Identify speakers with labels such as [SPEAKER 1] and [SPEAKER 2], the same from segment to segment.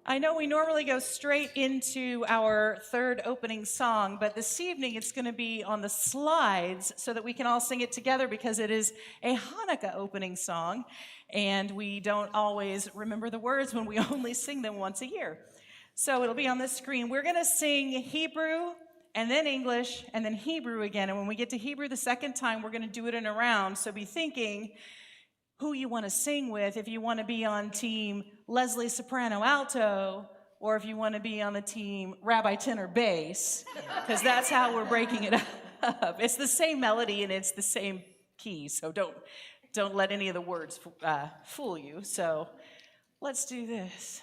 [SPEAKER 1] I know we normally go straight into our third opening song, but this evening it's going to be on the slides so that we can all sing it together because it is a Hanukkah opening song, and we don't always remember the words when we only sing them once a year. So it'll be on the screen. We're going to sing Hebrew and then English and then Hebrew again, and when we get to Hebrew the second time, we're going to do it in a round, so be thinking who you want to sing with, if you want to be on team Leslie soprano alto, or if you want to be on the team Rabbi tenor bass, because that's how we're breaking it up. It's the same melody and it's the same key, so don't let any of the words fool you. So let's do this.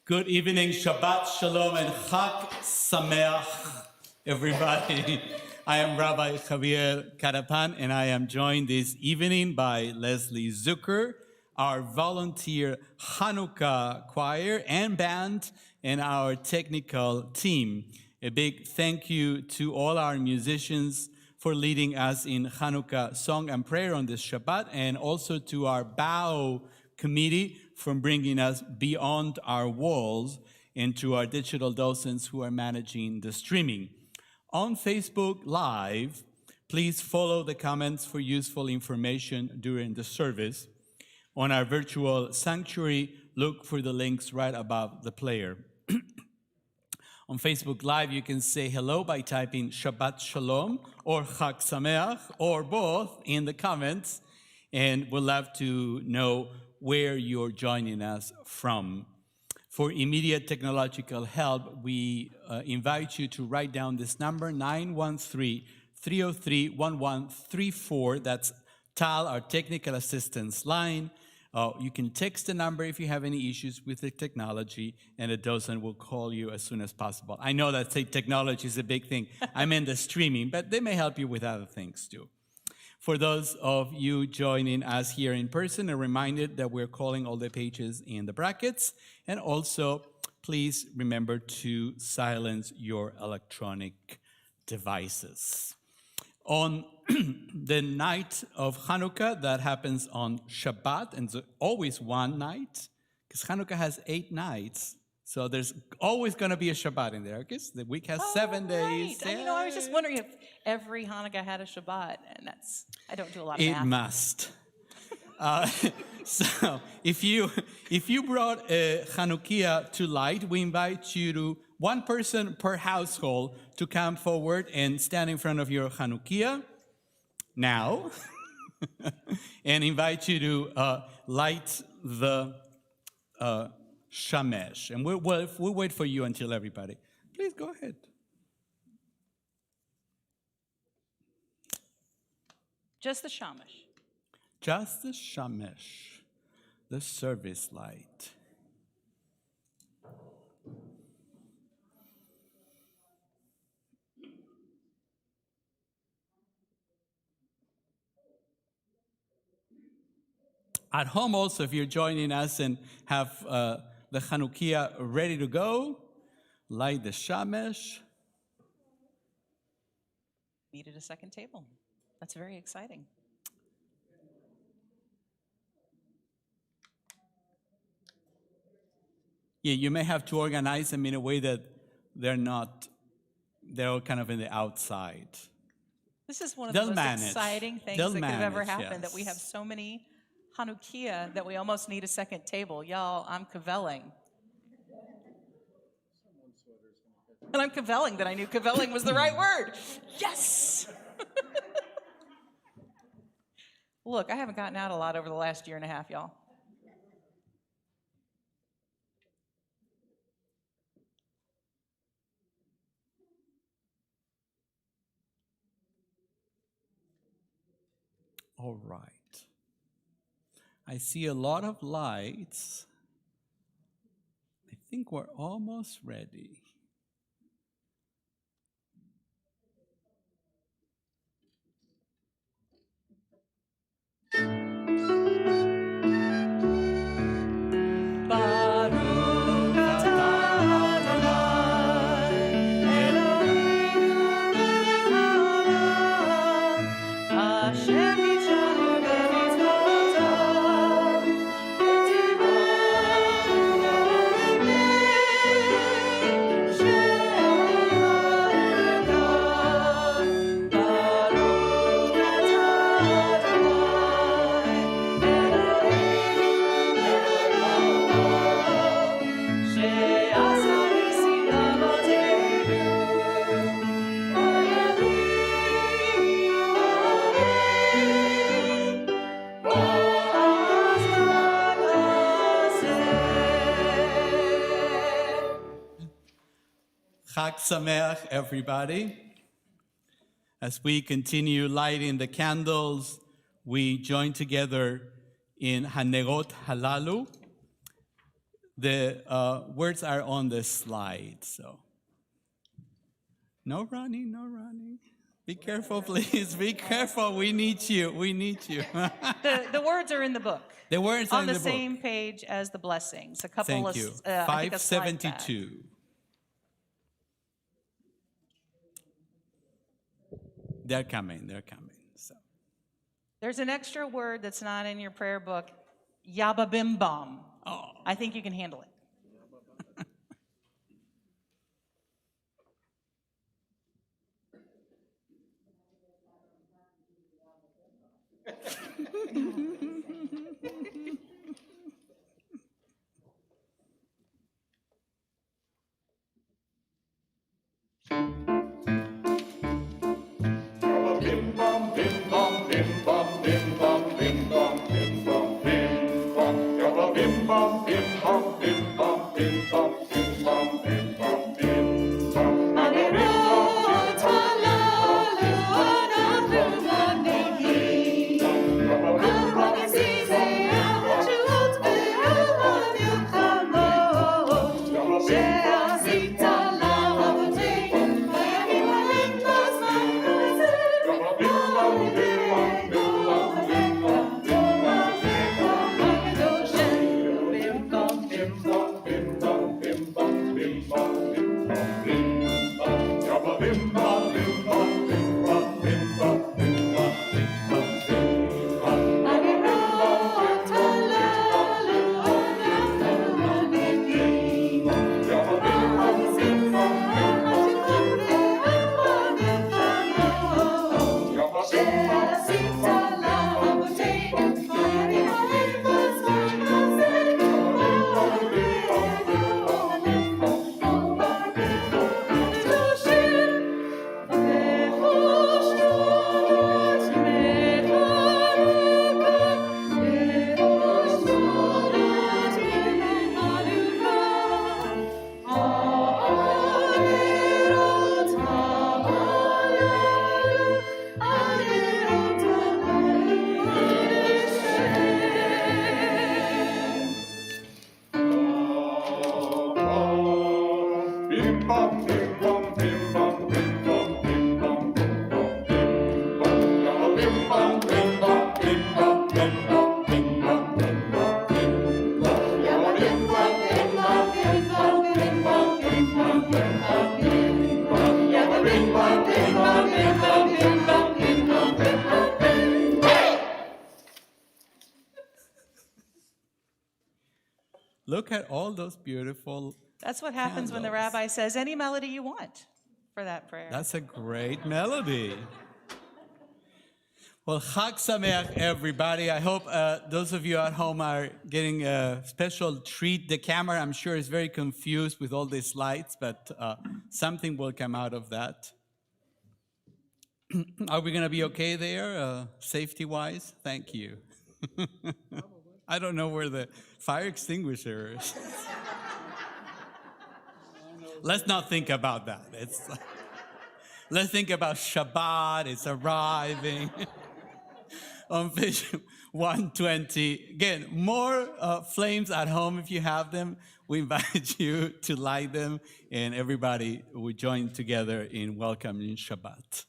[SPEAKER 2] Good evening, Shabbat Shalom and Chag Sameach, everybody. I am Rabbi Javier Carapan, and I am joined this evening by Leslie Zucker, our volunteer Hanukkah choir and band, and our technical team. A big thank you to all our musicians for leading us in Hanukkah song and prayer on this Shabbat, and also to our bow committee from bringing us beyond our walls, and to our digital docents who are managing the streaming. On Facebook Live, please follow the comments for useful information during the service. On our virtual sanctuary, look for the links right above the player. On Facebook Live, you can say hello by typing Shabbat Shalom or Chag Sameach or both in the comments, and we'd love to know where you're joining us from. For immediate technological help, we invite you to write down this number, 913-303-1134. That's Tal, our technical assistance line. You can text the number if you have any issues with the technology, and a docent will call you as soon as possible. I know that technology is a big thing. I meant the streaming, but they may help you with other things too. For those of you joining us here in person, a reminder that we're calling all the pages in the brackets, and also please remember to silence your electronic devices. On the night of Hanukkah, that happens on Shabbat, and it's always one night, because Hanukkah has 8 nights. So there's always going to be a Shabbat in there. I guess the week has 7 days.
[SPEAKER 1] Right. And, I was just wondering if every Hanukkah had a Shabbat, and I don't do a lot of math.
[SPEAKER 2] It must. So if you brought a Hanukkah to light, we invite you to one person per household to come forward and stand in front of your Hanukkah now, and invite you to light the Shamesh. And we'll wait for you until everybody. Please go ahead.
[SPEAKER 1] Just the Shamash.
[SPEAKER 2] Just the Shamesh, the service light. At home also, if you're joining us and have the Hanukkah ready to go, light the Shamesh.
[SPEAKER 1] Meet at a second table. That's very exciting.
[SPEAKER 2] Yeah, you may have to organize them in a way that they're all kind of in the outside.
[SPEAKER 1] This is one of
[SPEAKER 2] They'll
[SPEAKER 1] the most
[SPEAKER 2] manage.
[SPEAKER 1] exciting things
[SPEAKER 2] They'll
[SPEAKER 1] that could have ever
[SPEAKER 2] manage,
[SPEAKER 1] happened, that we
[SPEAKER 2] yes.
[SPEAKER 1] have so many Hanukkah that we almost need a second table. Y'all, I'm cavelling. And I'm cavelling that I knew cavelling was the right word. Yes! Look, I haven't gotten out a lot over the last year and a half, y'all.
[SPEAKER 2] All right. I see a lot of lights. I think we're almost ready.
[SPEAKER 1] Baruch atah Adonai, Eloheinu melech haolam, Asher kidshanu b'mitzvotav, v'tzivanu b'nei she'Hanukkah. Baruch atah Adonai, Eloheinu melech haolam, she'asa nisim l'avotenu,
[SPEAKER 2] Chag Sameach, everybody. As we continue lighting the candles, we join together in Hanerot Halalu. The words are on the slide, so. No running, no running. Be careful, please. Be careful. We need you. We need you.
[SPEAKER 1] The words are in the book.
[SPEAKER 2] The words are
[SPEAKER 1] On
[SPEAKER 2] in
[SPEAKER 1] the
[SPEAKER 2] the book.
[SPEAKER 1] same page as the blessings. A couple
[SPEAKER 2] Thank
[SPEAKER 1] of,
[SPEAKER 2] you.
[SPEAKER 1] I think a slide back.
[SPEAKER 2] 572. They're coming. They're coming. So.
[SPEAKER 1] There's an extra word that's not in your prayer book, Yabba Bim Bom.
[SPEAKER 2] Oh.
[SPEAKER 1] I think you can handle it.
[SPEAKER 3] Bim bam bim bam bim bam bim bam bim bam bim bam bim bam. Yabba bim bam bim bam bim bam bim bam bim bam bim bam bim bam.
[SPEAKER 1] Hanerot halalu anahu manehi, Al-Magazizei al-Hashut ve'al-Hanukkah, she'azita la'avoteinu, v'yamim ha'em b'zman hazeh.
[SPEAKER 3] Yabba bim bam bim bam bim bam bim bam bim bam bim bam. Bim bam bim bam bim bam bim bam bim bam bim bam bim bam. Yabba bim bam bim bam bim bam bim bam bim bam bim bam bim bam.
[SPEAKER 1] Hanerot halalu anahu manehi,
[SPEAKER 3] Yabba bim bam bim bam bim bam. Yabba bim bam bim bam. Bim bam bim bam bim bam bim bam bim bam bim bam bim bam. Yabba bim bam bim bam bim bam bim bam bim bam bim bam bim bam. Yabba bim bam bim bam bim bam bim bam bim bam bim bam bim bam. Yabba bim bam bim bam bim bam bim bam bim bam bim bam bim bam.
[SPEAKER 2] Look at all those beautiful.
[SPEAKER 1] That's what happens when the rabbi says, any melody you want for that prayer.
[SPEAKER 2] That's a great melody. Well, Chag Sameach, everybody. I hope those of you at home are getting a special treat. The camera, I'm sure, is very confused with all these lights, but something will come out of that. Are we going to be okay there, safety-wise? Thank you. I don't know where the fire extinguisher is. Let's not think about that. Let's think about Shabbat. It's arriving. On page 120. Again, more flames at home if you have them. We invite you to light them, and everybody will join together in welcoming Shabbat.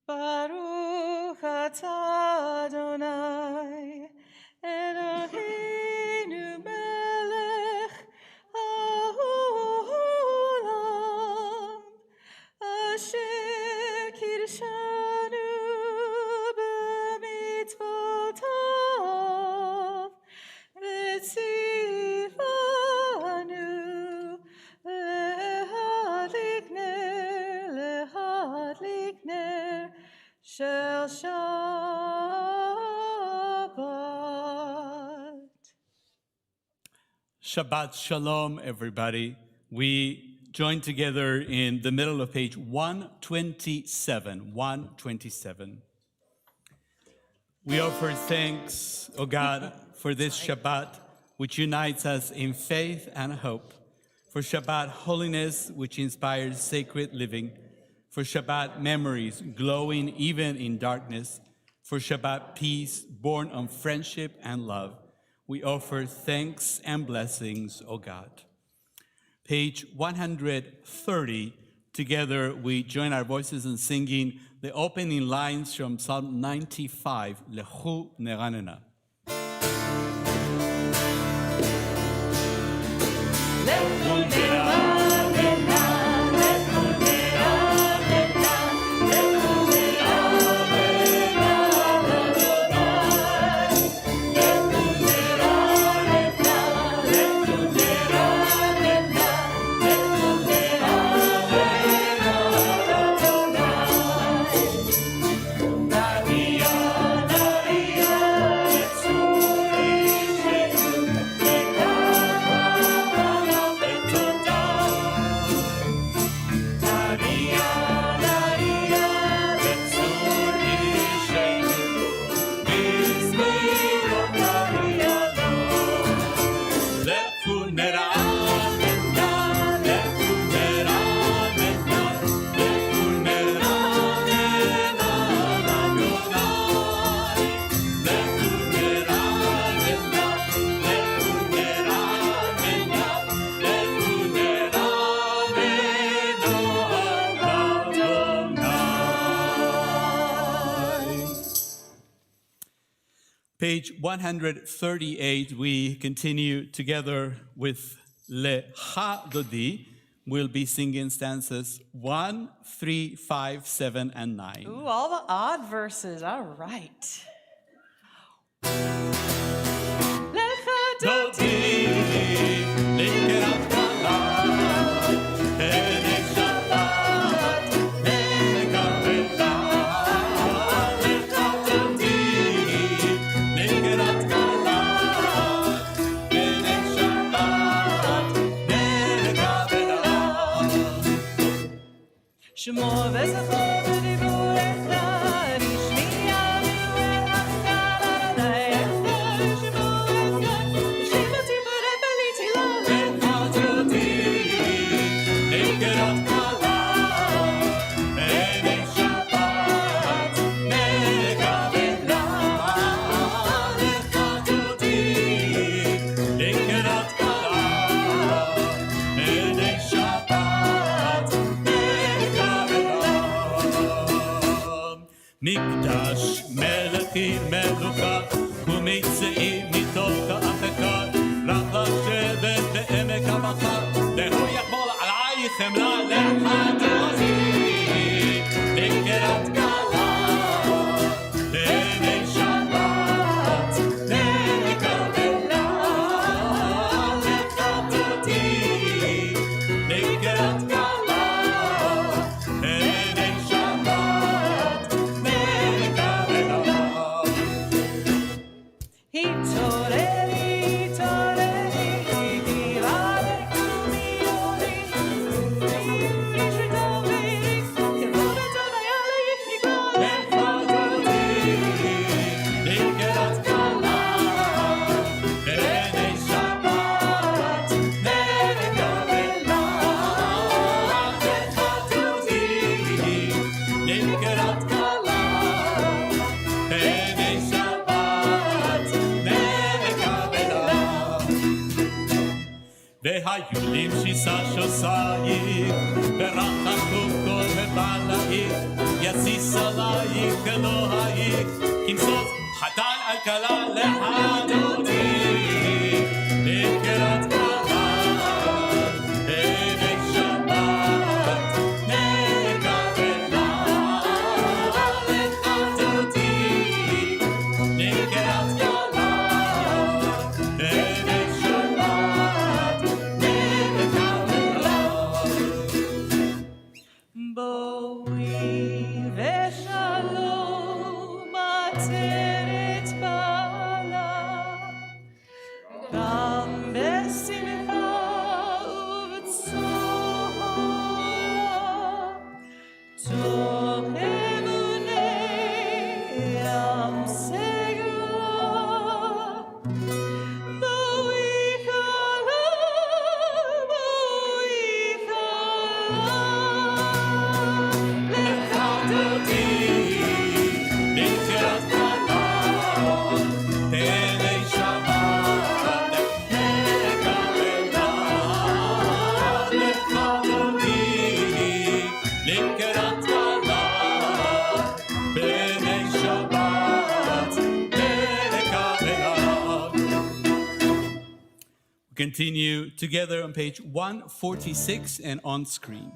[SPEAKER 1] Baruch atah Adonai, Eloheinu melech haolam, asher kirshanu b'mitzvotav, v'tzivanu lehadlik ner shel Shabbat.
[SPEAKER 2] Shabbat Shalom, everybody. We join together in the middle of page 127. 127. We offer thanks, O God, for this Shabbat, which unites us in faith and hope, for Shabbat holiness, which inspires sacred living, for Shabbat memories glowing even in darkness, for Shabbat peace born on friendship and love. We offer thanks and blessings, O God. Page 130, together we join our voices in singing the opening lines from Psalm 95, Lechu Neranena. Page 138, we continue together with Lecha Dodi. We'll be singing stanzas 1, 3, 5, 7, and 9.
[SPEAKER 1] Ooh, all the odd verses. All right. Shmo v'zachor v'dibur echad, ishmi'anu el Hanukkah Adonai echad, shmo echad, v'shema tzibur efeli tzilah. Lecha Dodi, negerot kala, enei Shabbat, negavela. Lecha Dodi, negerot kala, enei Shabbat, מקדש מלכים מלוכה ומצאים מתוך ההפקה רק לשבת בעמק הבכה והוא יחמול עלייך חמלה לחדותי לקראת גלה בעיני שבת נקבלה לחדותי לקראת גלה
[SPEAKER 2] והיולים שישה שוסייך, ורחקו כל מבלעיך, יסיס עלייך אלוהייך, כמסוף חתן על כלה להדותי, לקראת כלה, בעיני שבת, נקבלה, לחדותי, לקראת כלה, בעיני שבת,
[SPEAKER 1] בואי ושלום עטרת בעלה, גם בשמחה ובצורה, תוך אמוני ים סגולה. בואי כלה, בואי כלה, לחדותי,
[SPEAKER 2] לקראת כלה, בעיני שבת, נקבלה, לחדותי, לקראת כלה, בעיני שבת, נקבלה. Continue together on page 146 and on screen.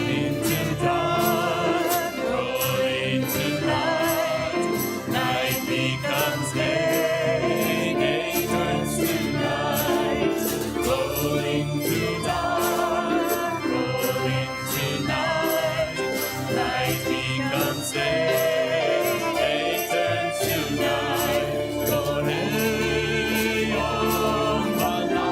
[SPEAKER 2] Into dark, rolling to light, night becomes day, day turns to night. Rolling to dark, rolling to night, night becomes day, day turns to night. Yom Balayla,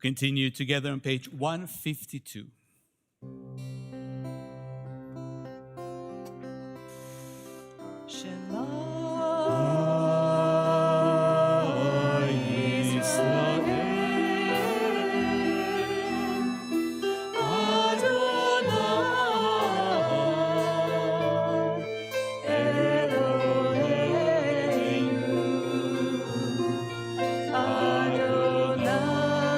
[SPEAKER 2] Continue together on page 152.
[SPEAKER 1] Adonai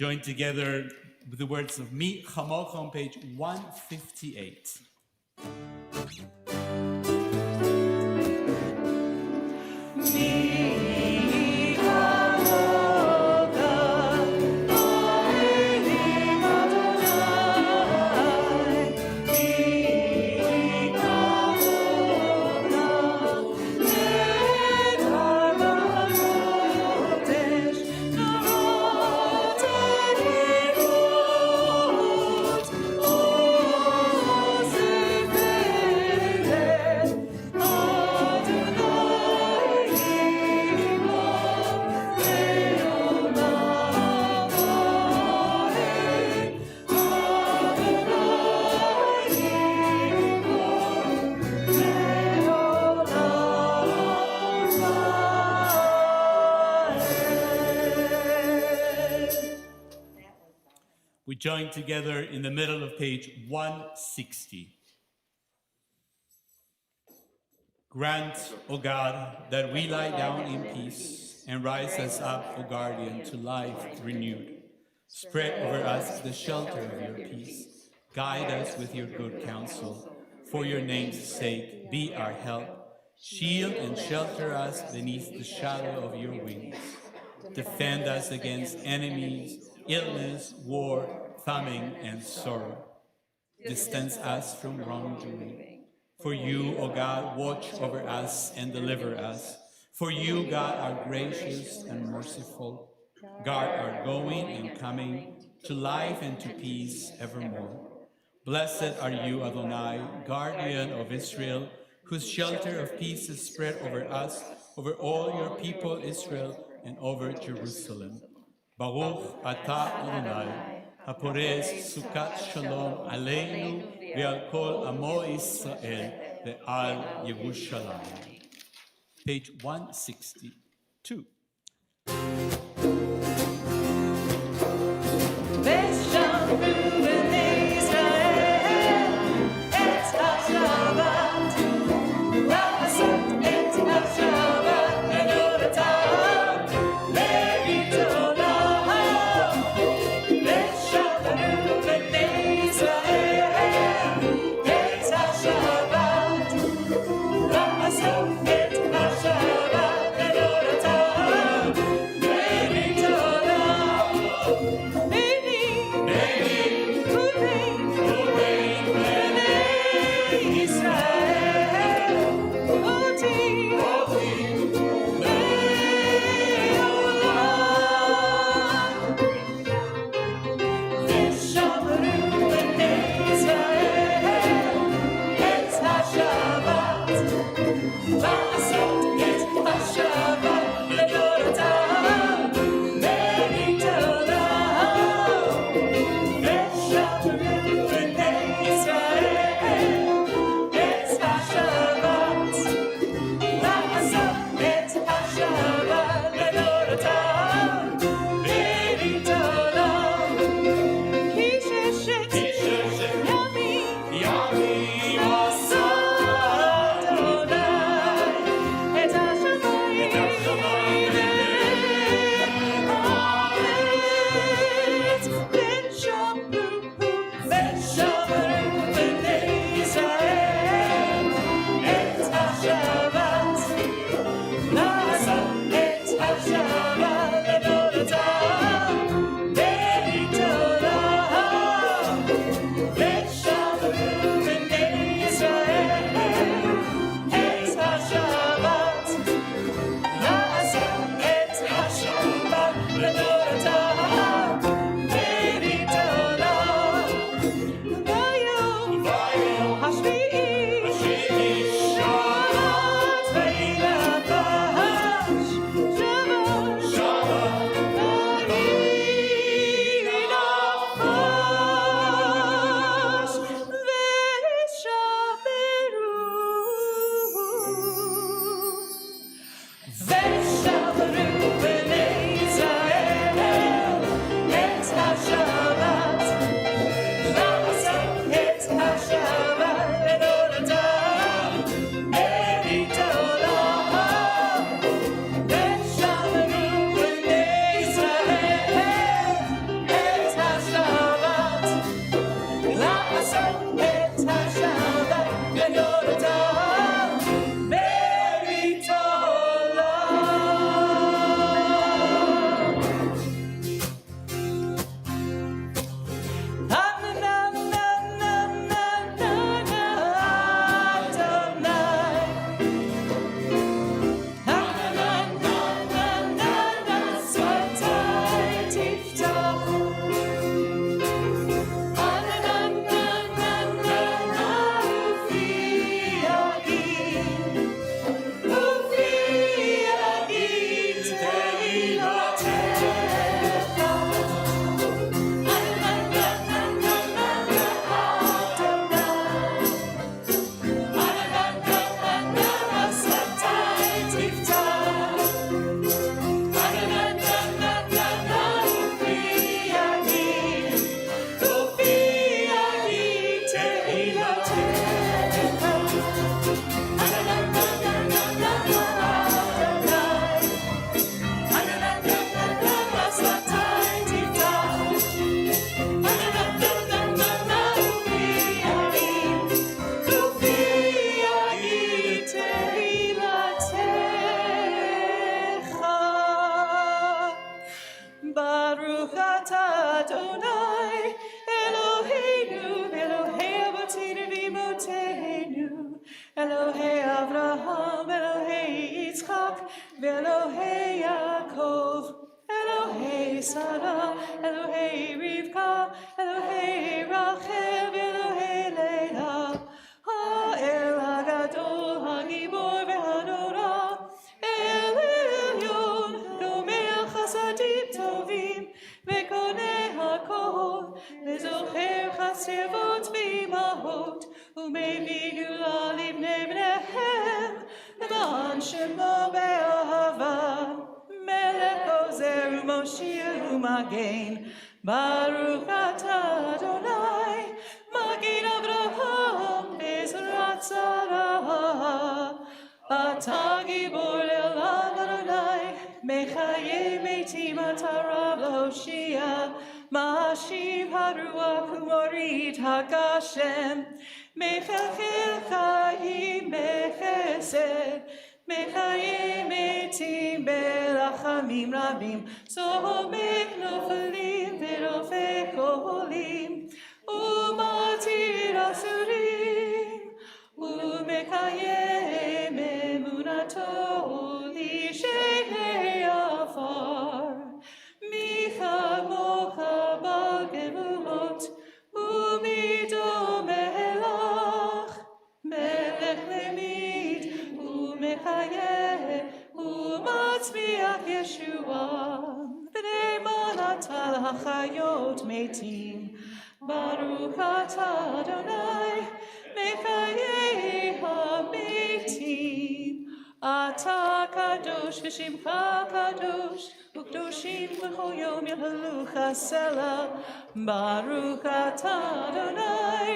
[SPEAKER 2] join together with the words of Mi Chamocha on page 158. We join together in the middle of page 160. Grant, O God, that we lie down in peace and rise us up, O guardian, to life renewed. Spread over us the shelter of your peace. Guide us with your good counsel. For your name's sake, be our help. Shield and shelter us beneath the shadow of your wings. Defend us against enemies, illness, war, famine, and sorrow. Distance us from wrongdoing. For you, O God, watch over us and deliver us. For you, God, are gracious and merciful. Guard our going and coming to life and to peace evermore. Blessed are you, Adonai, guardian of Israel, whose shelter of peace is spread over us, over all your people Israel, and over Jerusalem. Baruch atah Adonai, הפורס סוכת שלום עלינו ועל כל עמו ישראל ועל ירושלים. Page 162.
[SPEAKER 1] Baruch atah Adonai, Eloheinu, Elohei Avotinu v'Imotenu, Elohei Avraham, Elohei Yitzchak, v'Elohei Yaakov, Elohei Sarah, Elohei Rivka, Elohei Rachel, v'Elohei Leah, Ha'el Hagadol, Hagibor v'Hanora, El Elyon, Gomel Chasadim Tovim, V'koneh HaKol, V'zocher Chasevot v'imahot, U'mevii gula livnei bneihem, L'man shemo be'ahava, Melech ozer u'moshir u'magen, Baruch atah Adonai, Magen Avraham, Bezrat Sarah, Atah gibor le'olam Adonai, Mechaye metim atah Rav l'Hoshia, Ma'ashiv haruach u'morid haGashem, Mechelchel chayim bechesed, Mechaye metim berachamim rabim, Somek nofelim v'rofeh koholim, U'matir asurim, U'mekayem emunato l'ishei afar, Micha mocha bal gevulot, U'mido melach, Melech lemid, U'mekayem, U'matzmiach Yeshua, V'nei manatal hachayot metim, Baruch atah Adonai, Mechayei hametim, Atah kadosh v'shimcha kadosh, U'kdoshim v'chol yom yalhalucha sela, Baruch atah Adonai,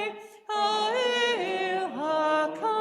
[SPEAKER 1] Ha'el HaKadosh.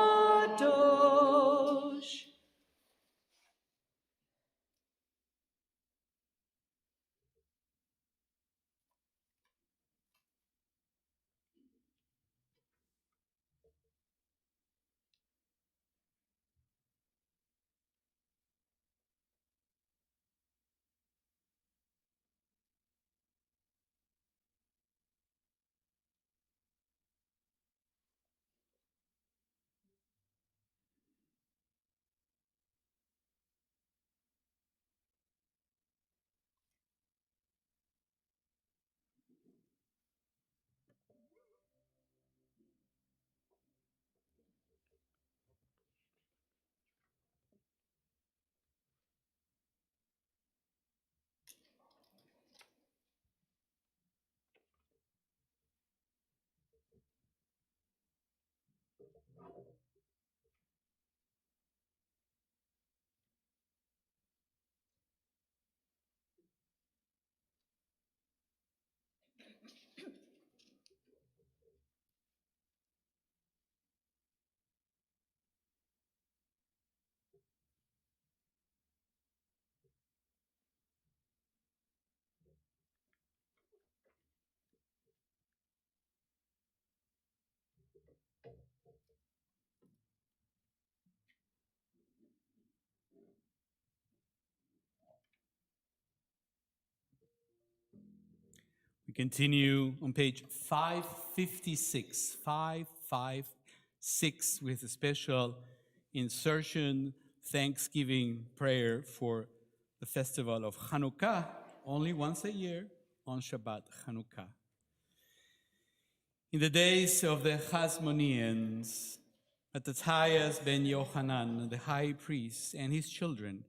[SPEAKER 2] We continue on page 556 with a special insertion Thanksgiving prayer for the festival of Hanukkah, only once a year on Shabbat Hanukkah. In the days of the Hasmoneans, Matthias ben Yohanan, the high priest, and his children,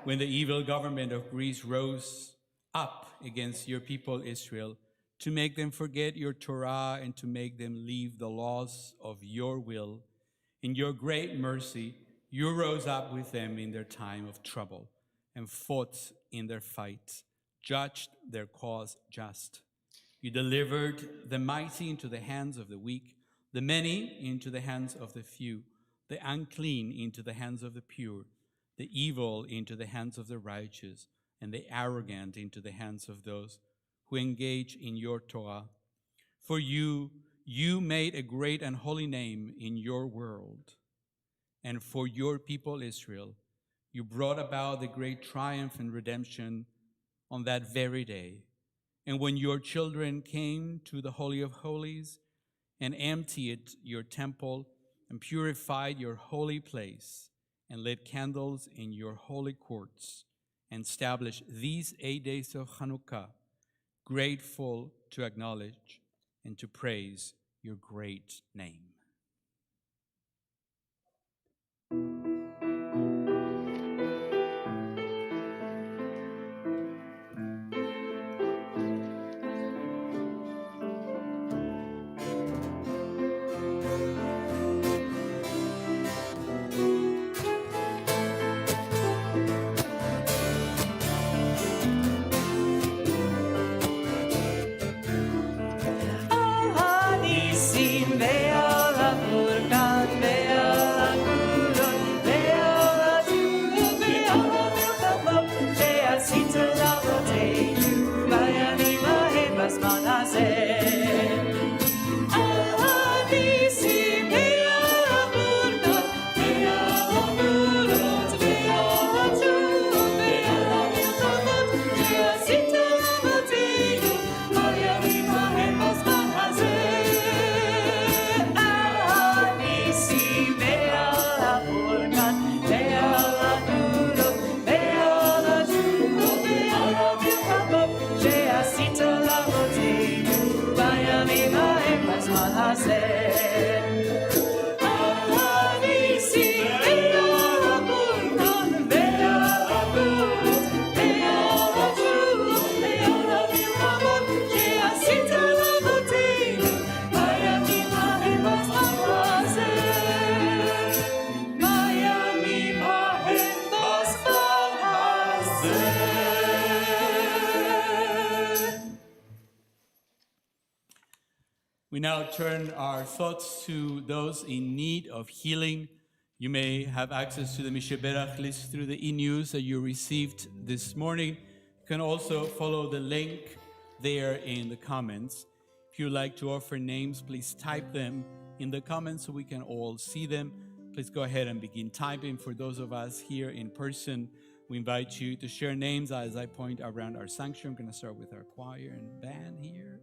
[SPEAKER 2] when the evil government of Greece rose up against your people Israel, to make them forget your Torah and to make them leave the laws of your will, in your great mercy, you rose up with them in their time of trouble and fought in their fight, judged their cause just. You delivered the mighty into the hands of the weak, the many into the hands of the few, the unclean into the hands of the pure, the evil into the hands of the righteous, and the arrogant into the hands of those who engage in your Torah. For you made a great and holy name in your world. And for your people Israel, you brought about the great triumph and redemption on that very day. And when your children came to the Holy of Holies and emptied your temple and purified your holy place and lit candles in your holy courts and established these 8 days of Hanukkah, grateful to acknowledge and to praise your great name. We now turn our thoughts to those in need of healing. You may have access to the Misheberach list through the e-news that you received this morning. You can also follow the link there in the comments. If you'd like to offer names, please type them in the comments so we can all see them. Please go ahead and begin typing. For those of us here in person, we invite you to share names as I point around our sanctuary. I'm going to start with our choir and band here.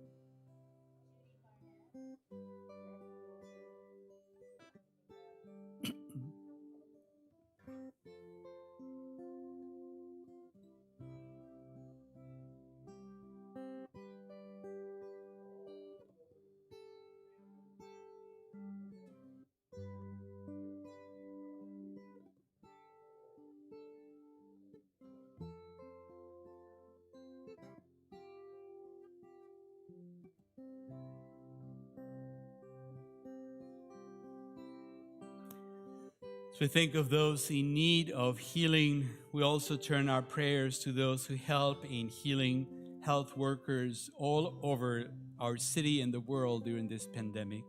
[SPEAKER 2] As we think of those in need of healing, we also turn our prayers to those who help in healing, health workers all over our city and the world during this pandemic.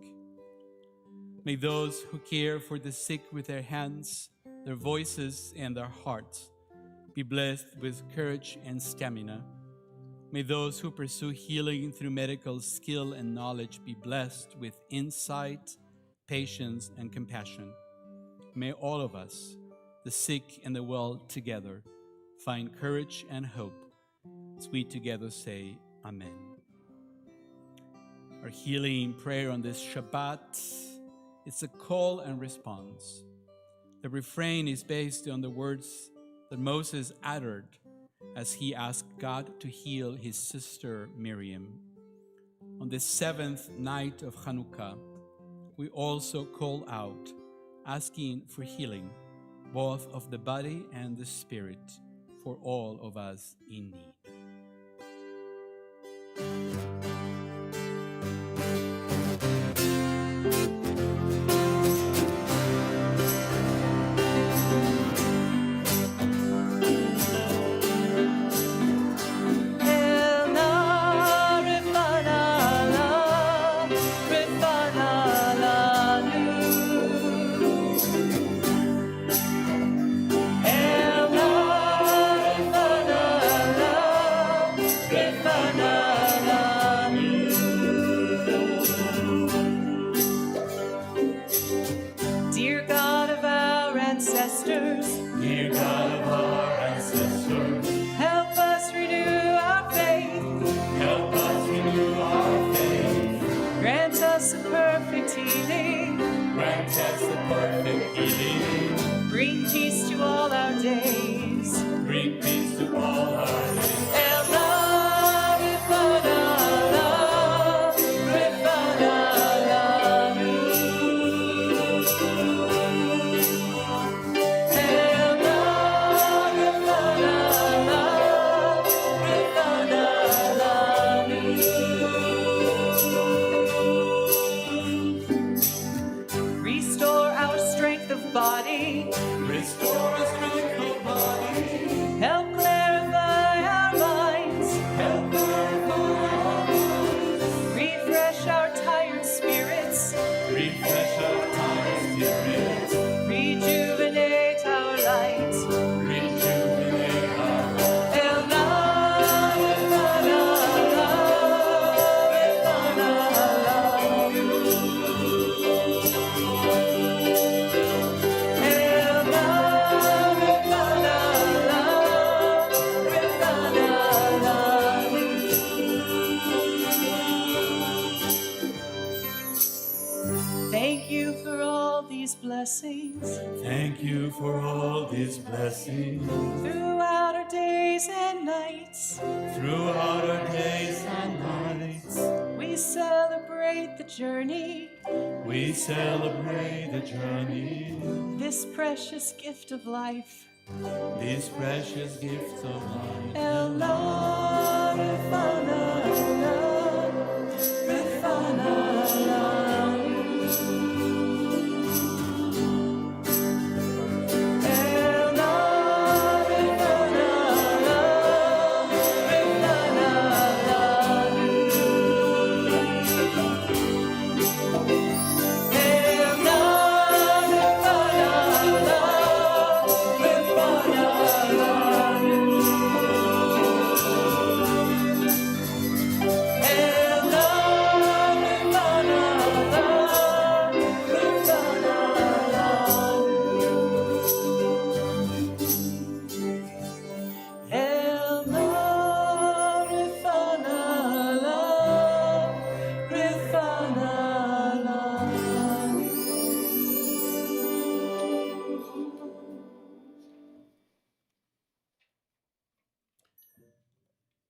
[SPEAKER 2] May those who care for the sick with their hands, their voices, and their hearts be blessed with courage and stamina. May those who pursue healing through medical skill and knowledge be blessed with insight, patience, and compassion. May all of us, the sick and the well together, find courage and hope as we together say, Amen. Our healing prayer on this Shabbat, it's a call and response. The refrain is based on the words that Moses uttered as he asked God to heal his sister Miriam. On the 7th night of Hanukkah, we also call out, asking for healing, both of the body and the spirit, for all of us in need.
[SPEAKER 4] La
[SPEAKER 1] sisters.
[SPEAKER 2] Dear God of our ancestors,
[SPEAKER 1] Help us renew our faith.
[SPEAKER 2] help us renew our faith.
[SPEAKER 1] Grant us a perfect healing.
[SPEAKER 2] Grant us the perfect healing.
[SPEAKER 1] Bring peace to all our days.
[SPEAKER 2] Bring peace to all our days.
[SPEAKER 1] Restore our strength of body.
[SPEAKER 2] Restore our strength of body.
[SPEAKER 1] Help clarify our minds.
[SPEAKER 2] Help clarify our minds.
[SPEAKER 1] Refresh our tired spirits.
[SPEAKER 2] Refresh our tired spirits.
[SPEAKER 1] Rejuvenate our light.
[SPEAKER 2] Rejuvenate our lives.
[SPEAKER 1] Thank you for all these blessings
[SPEAKER 2] Thank you for all these blessings
[SPEAKER 1] throughout our days and nights.
[SPEAKER 2] throughout our days and nights.
[SPEAKER 1] We celebrate the journey,
[SPEAKER 2] We celebrate the journey,
[SPEAKER 1] this precious gift of life.
[SPEAKER 2] these precious gifts of life.
[SPEAKER 1] Ella, Refana, Refana,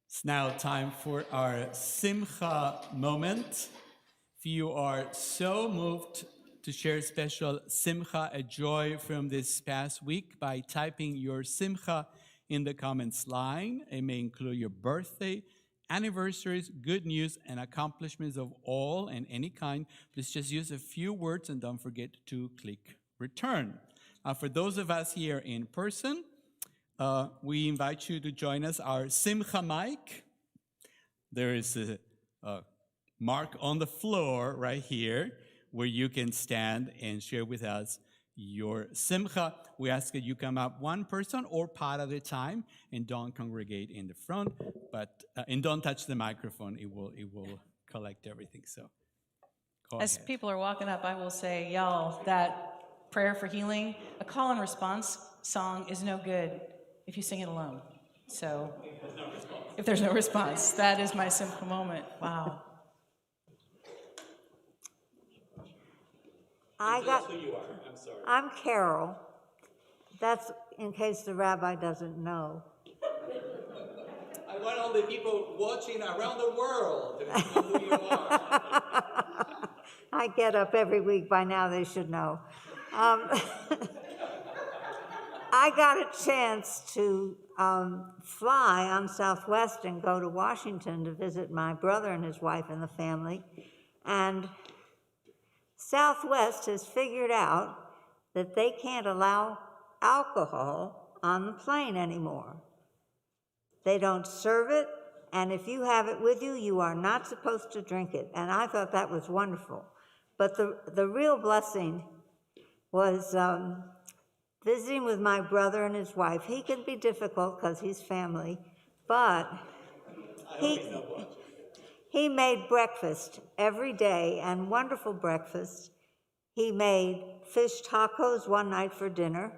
[SPEAKER 2] It's now time for our Simcha moment. If you are so moved to share special Simcha, a joy from this past week, by typing your Simcha in the comments line. It may include your birthday, anniversaries, good news, and accomplishments of all and any kind. Please just use a few words and don't forget to click return. For those of us here in person, we invite you to join us, our Simcha mic. There is a mark on the floor right here where you can stand and share with us your Simcha. We ask that you come up one person or part at a time and don't congregate in the front, and don't touch the microphone. It will collect everything. So go
[SPEAKER 1] As
[SPEAKER 2] ahead.
[SPEAKER 1] people are walking up, I will say, y'all, that prayer for healing, a call and response song is no good if you sing it alone. So if there's no response, that is my simple moment. Wow.
[SPEAKER 4] That's who you are. I'm sorry. I'm Carol. That's in case the rabbi doesn't know.
[SPEAKER 2] I want all the people watching around the world to know who you are.
[SPEAKER 4] I get up every week. By now they should know. I got a chance to fly on Southwest and go to Washington to visit my brother and his wife and the family. And Southwest has figured out that they can't allow alcohol on the plane anymore. They don't serve it, and if you have it with you, you are not supposed to drink it. And I thought that was wonderful. But the real blessing was visiting with my brother and his wife. He can be difficult because he's family, but he made breakfast every day, and wonderful breakfast. He made fish tacos one night for dinner,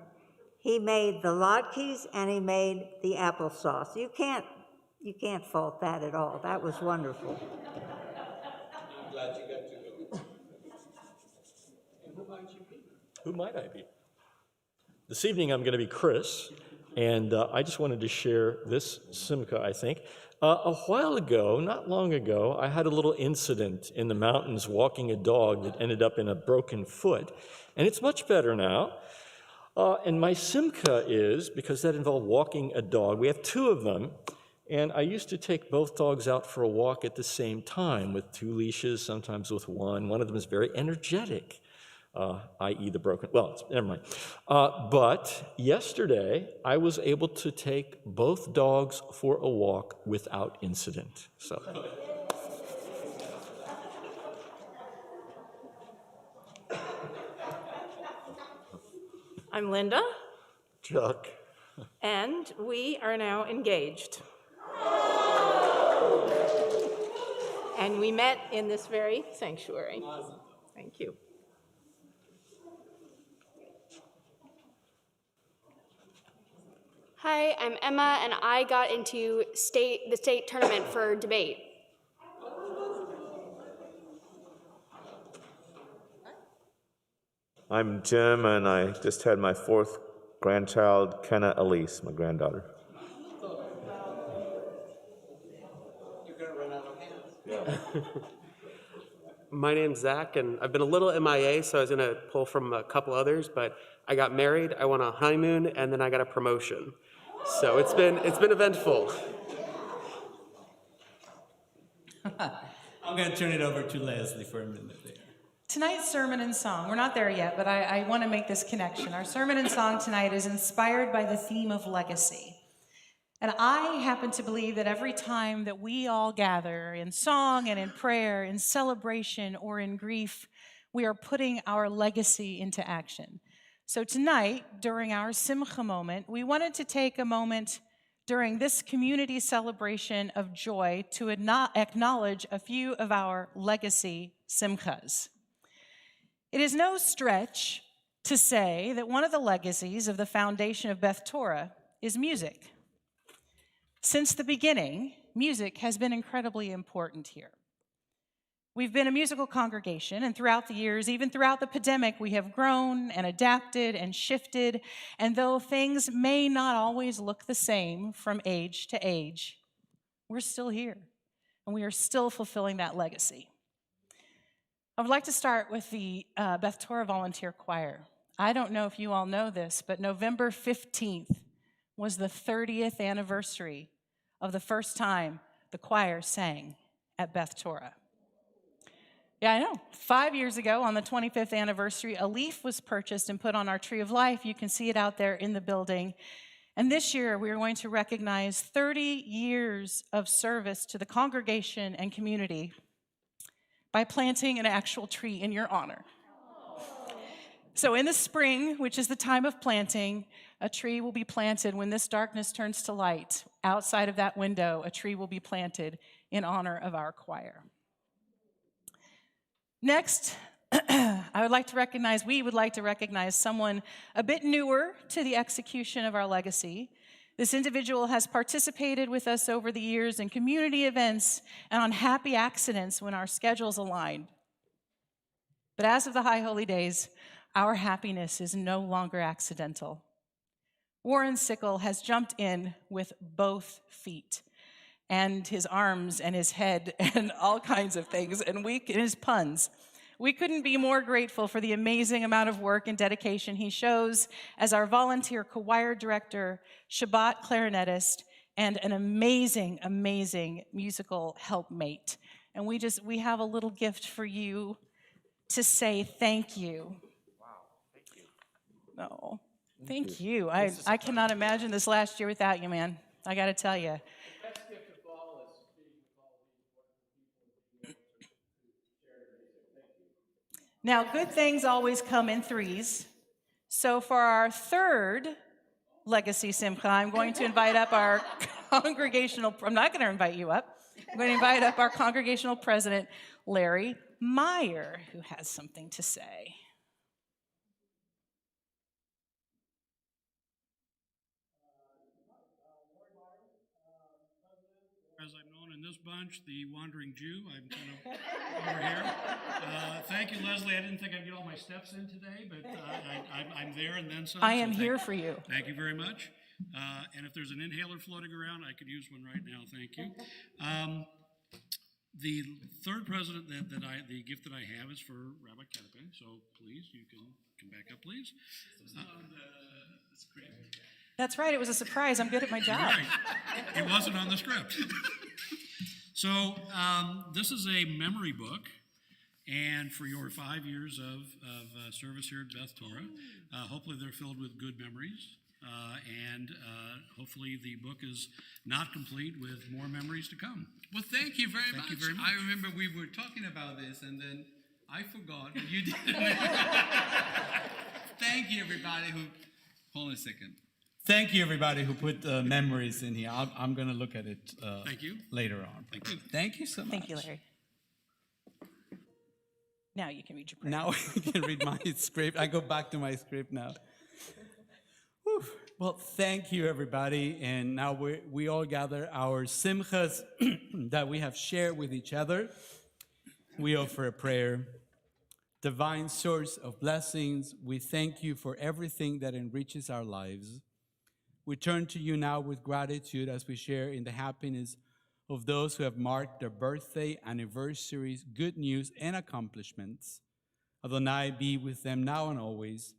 [SPEAKER 4] He made the latkes and he made the applesauce. You can't fault that at all. That was wonderful.
[SPEAKER 2] I'm glad you got to go. And who might you be?
[SPEAKER 5] Who might I be? This evening I'm going to be Chris, and I just wanted to share this simcha, I think. A while ago, not long ago, I had a little incident in the mountains walking a dog that ended up in a broken foot, and it's much better now. And my simcha is, because that involved walking a dog, we have two of them, and I used to take both dogs out for a walk at the same time with two leashes, sometimes with one. One of them is very energetic, i.e. the broken, well, never mind. But yesterday, I was able to take both dogs for a walk without incident. So.
[SPEAKER 6] I'm Linda,
[SPEAKER 5] Chuck.
[SPEAKER 6] and we are now engaged. And we met in this very sanctuary. Thank you.
[SPEAKER 7] Hi, I'm Emma, and I got into the state tournament for debate.
[SPEAKER 8] I'm Jim, and I just had my fourth grandchild, Kenna Elise, my granddaughter.
[SPEAKER 2] You're going to run out of hands.
[SPEAKER 9] My name's Zach, and I've been a little MIA, so I was going to pull from a couple others, but I got married, I went on a honeymoon, and then I got a promotion. So it's been eventful.
[SPEAKER 2] I'm going to turn it over to Leslie for a minute there.
[SPEAKER 1] Tonight's sermon and song, we're not there yet, but I want to make this connection. Our sermon and song tonight is inspired by the theme of legacy. And I happen to believe that every time that we all gather in song and in prayer, in celebration or in grief, we are putting our legacy into action. So tonight, during our simcha moment, we wanted to take a moment during this community celebration of joy to acknowledge a few of our legacy simchas. It is no stretch to say that one of the legacies of the foundation of Beth Torah is music. Since the beginning, music has been incredibly important here. We've been a musical congregation, and throughout the years, even throughout the pandemic, we have grown and adapted and shifted, and though things may not always look the same from age to age, we're still here, and we are still fulfilling that legacy. I would like to start with the Beth Torah Volunteer Choir. I don't know if you all know this, but November 15th was the 30th anniversary of the first time the choir sang at Beth Torah. Yeah, I know. 5 years ago, on the 25th anniversary, a leaf was purchased and put on our Tree of Life. You can see it out there in the building. And this year, we are going to recognize 30 years of service to the congregation and community by planting an actual tree in your honor. So in the spring, which is the time of planting, a tree will be planted when this darkness turns to light. Outside of that window, a tree will be planted in honor of our choir. Next, we would like to recognize someone a bit newer to the execution of our legacy. This individual has participated with us over the years in community events and on happy accidents when our schedules aligned. But as of the High Holy Days, our happiness is no longer accidental. Warren Sickle has jumped in with both feet and his arms and his head and all kinds of things, and his puns. We couldn't be more grateful for the amazing amount of work and dedication he shows as our volunteer choir director, Shabbat clarinetist, and an amazing, amazing musical helpmate. And we have a little gift for you to say thank you.
[SPEAKER 9] Wow, thank you.
[SPEAKER 1] No, thank you. I cannot imagine this last year without you, man. I got to tell you. Now, good things always come in threes. So for our third legacy simcha, I'm going to invite up our I'm not going to invite you up. I'm going to invite up our congregational president, Larry Meyer, who has something to say.
[SPEAKER 10] in this bunch, the wandering Jew. I'm kind of over here. Thank you, Leslie. I didn't think I'd get all my steps in today, but I'm there and then some.
[SPEAKER 1] I am here for you.
[SPEAKER 10] Thank you very much. And if there's an inhaler floating around, I could use one right now. Thank you. The third president the gift that I have is for Rabbi Katapan. So please, you can come back up, please.
[SPEAKER 1] That's right. It was a surprise. I'm good at my job.
[SPEAKER 10] Right. It wasn't on the script. So this is a memory book, and for your 5 years of service here at Beth Torah, hopefully they're filled with good memories, and hopefully the book is not complete with more memories to come.
[SPEAKER 11] Well, thank you very much.
[SPEAKER 10] You very much.
[SPEAKER 11] I remember we were talking about this, and then I forgot, but you did. Thank you, everybody who... Hold on a second.
[SPEAKER 2] Thank you, everybody who put memories in here. I'm going to look at it
[SPEAKER 10] Thank you.
[SPEAKER 2] later on.
[SPEAKER 10] Thank you.
[SPEAKER 2] Thank you so much.
[SPEAKER 1] Thank you, Larry. Now you can read your prayer.
[SPEAKER 2] Now I can read my script. I go back to my script now. Whew. Well, thank you, everybody. And now we all gather our simchas that we have shared with each other. We offer a prayer. Divine source of blessings, we thank you for everything that enriches our lives. We turn to you now with gratitude as we share in the happiness of those who have marked their birthday, anniversaries, good news, and accomplishments. Adonai, be with them now and always.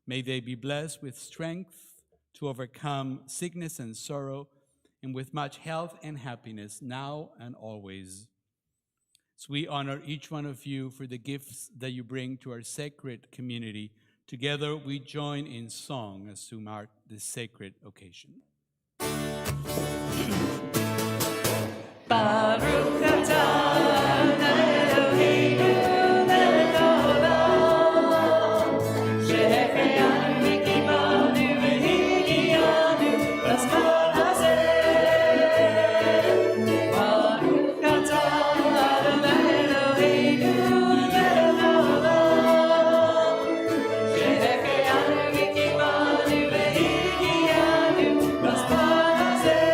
[SPEAKER 2] May they be blessed with strength to overcome sickness and sorrow, and with much health and happiness now and always. So we honor each one of you for the gifts that you bring to our sacred community. Together we join in song as to mark this sacred occasion.
[SPEAKER 1] Baruch atah Eloheinu melech haolam, shehechianu v'kibanu v'higianu b'zman hazeh. Baruch atah Eloheinu melech haolam, shehechianu v'kibanu v'higianu b'zman hazeh.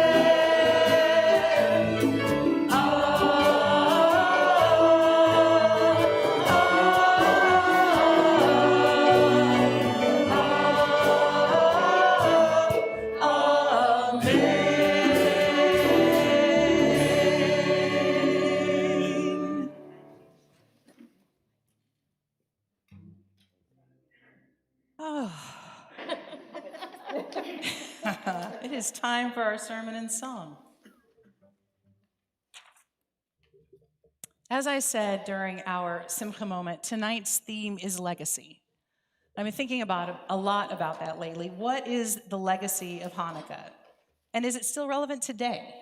[SPEAKER 1] It is time for our sermon and song. As I said during our Simcha moment, tonight's theme is legacy. I've been thinking about a lot about that lately. What is the legacy of Hanukkah? And is it still relevant today?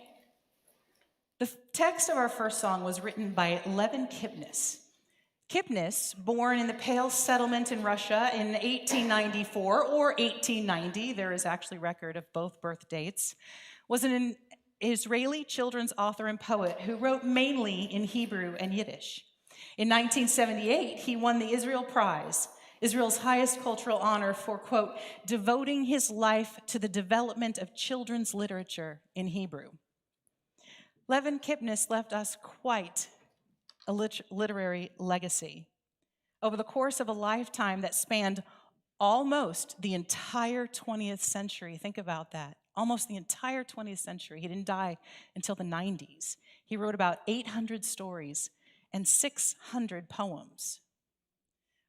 [SPEAKER 1] The text of our first song was written by Levin Kipnis. Kipnis, born in the Pale settlement in Russia in 1894 or 1890, there is actually record of both birth dates, was an Israeli children's author and poet who wrote mainly in Hebrew and Yiddish. In 1978, he won the Israel Prize, Israel's highest cultural honor for, quote, devoting his life to the development of children's literature in Hebrew. Levin Kipnis left us quite a literary legacy. Over the course of a lifetime that spanned almost the entire 20th century, think about that, almost the entire 20th century. He didn't die until the 90s. He wrote about 800 stories and 600 poems.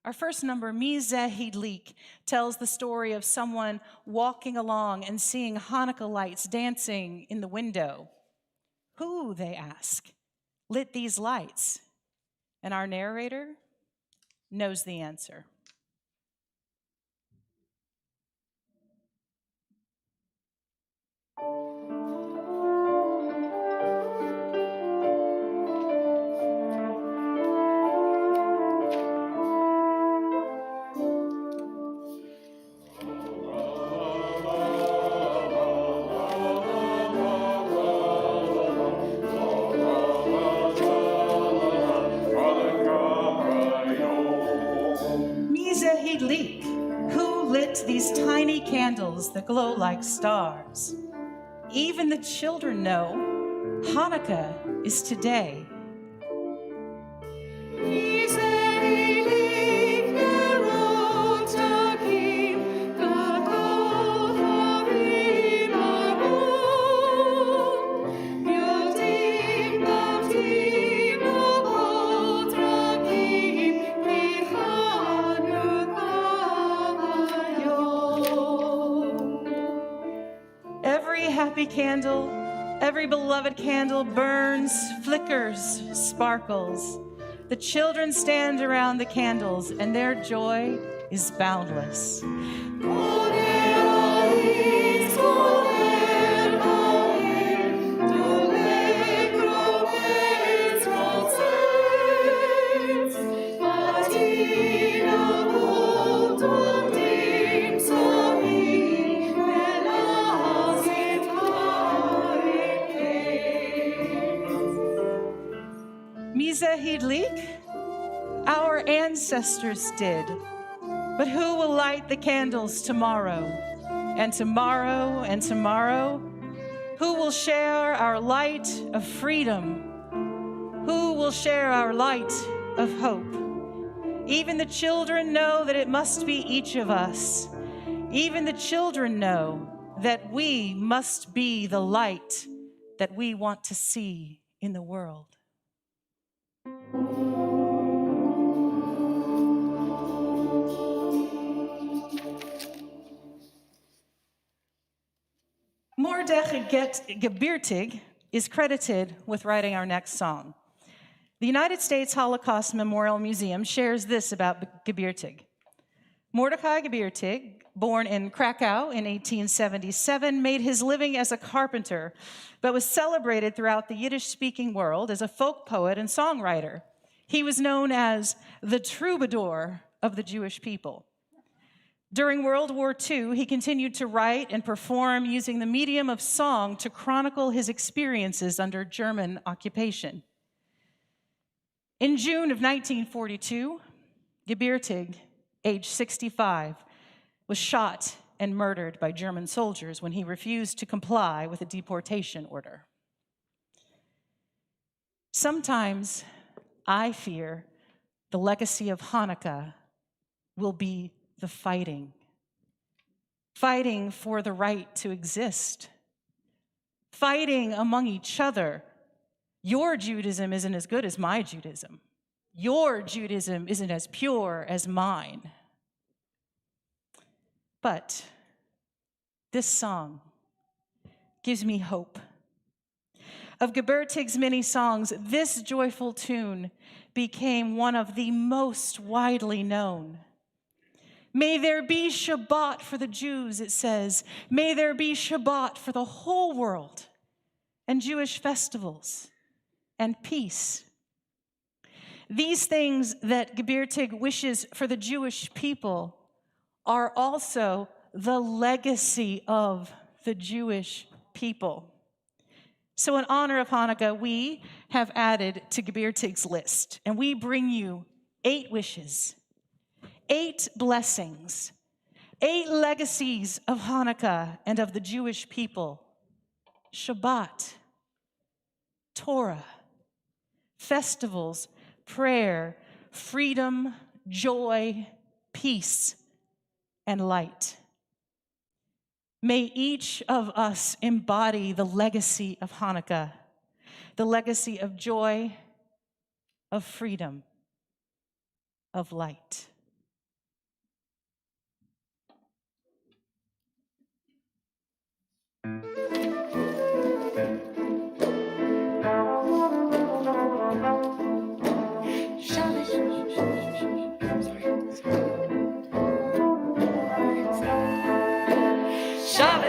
[SPEAKER 1] Our first number, Mi Zeh Hidlik, tells the story of someone walking along and seeing Hanukkah lights dancing in the window. Who, they ask, lit these lights? And our narrator knows the answer. Who lit these tiny candles that glow like stars? Even the children know Hanukkah is today. Every happy candle, every beloved candle burns, flickers, sparkles. The children stand around the candles, and their joy is boundless. Misa Hidlik, our ancestors did. But who will light the candles tomorrow? And tomorrow and tomorrow? Who will share our light of freedom? Who will share our light of hope? Even the children know that it must be each of us. Even the children know that we must be the light that we want to see in the world. Mordechai Gebirtig is credited with writing our next song. The United States Holocaust Memorial Museum shares this about Gebirtig. Mordechai Gebirtig, born in Krakow in 1877, made his living as a carpenter, but was celebrated throughout the Yiddish-speaking world as a folk poet and songwriter. He was known as the troubadour of the Jewish people. During World War II, he continued to write and perform using the medium of song to chronicle his experiences under German occupation. In June of 1942, Gebirtig, age 65, was shot and murdered by German soldiers when he refused to comply with a deportation order. Sometimes I fear the legacy of Hanukkah will be the fighting for the right to exist, fighting among each other. Your Judaism isn't as good as my Judaism. Your Judaism isn't as pure as mine. But this song gives me hope. Of Gebirtig's many songs, this joyful tune became one of the most widely known. May there be Shabbat for the Jews, it says. May there be Shabbat for the whole world, and Jewish festivals, and peace. These things that Gebirtig wishes for the Jewish people are also the legacy of the Jewish people. So in honor of Hanukkah, we have added to Gebirtig's list, and we bring you 8 wishes, 8 blessings, 8 legacies of Hanukkah and of the Jewish people: Shabbat, Torah, festivals, prayer, freedom, joy, peace, and light. May each of us embody the legacy of Hanukkah, the legacy of joy, of freedom, of light.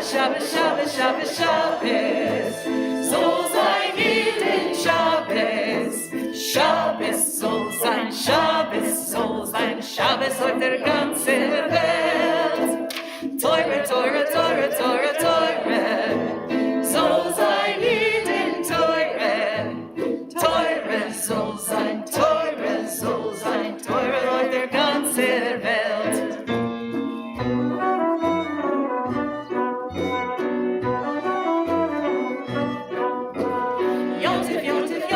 [SPEAKER 12] Shabbos, Shabbos, Shabbos, Shabbos, soll sein jeden Shabbos. Shabbos soll sein, Shabbos soll sein, Shabbos auf der ganzen Welt. Teure, teure, teure, teure, teure, soll sein jeden teure. Teure soll sein, teure soll sein, teure auf der ganzen Welt. Yontif,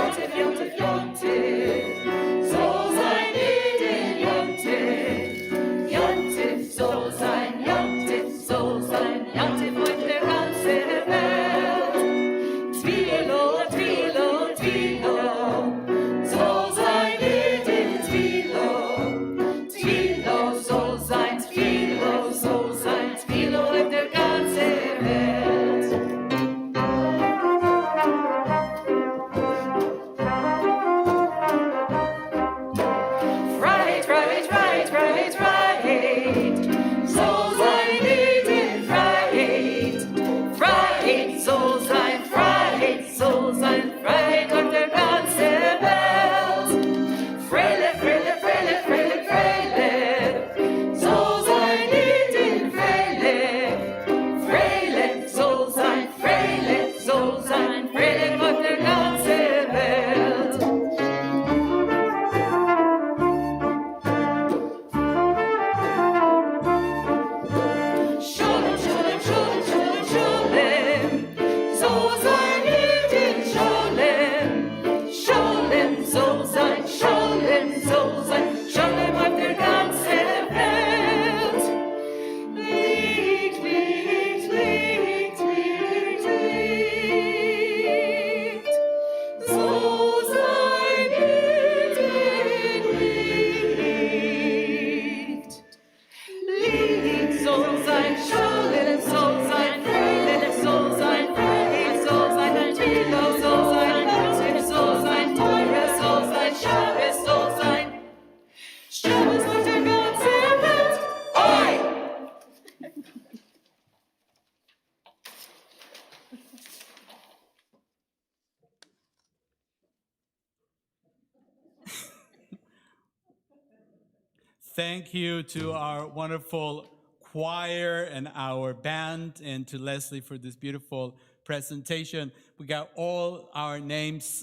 [SPEAKER 2] Thank you to our wonderful choir and our band, and to Leslie for this beautiful presentation. We got all our names,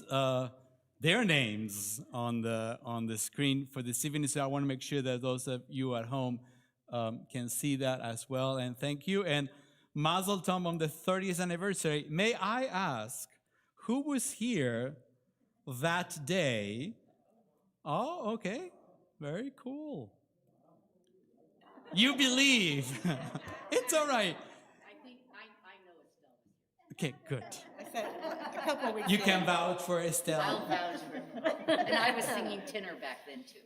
[SPEAKER 2] their names on the screen for this evening, so I want to make sure that those of you at home can see that as well. And thank you, and Mazel Tov on the 30th anniversary. May I ask, who was here that day? Oh, okay, very cool. You believe. It's all right.
[SPEAKER 13] I think I know Estelle.
[SPEAKER 2] Okay, good.
[SPEAKER 13] I said a couple weeks
[SPEAKER 2] You can vouch for Estelle.
[SPEAKER 13] I'll vouch for her. And I was singing tenor back then too.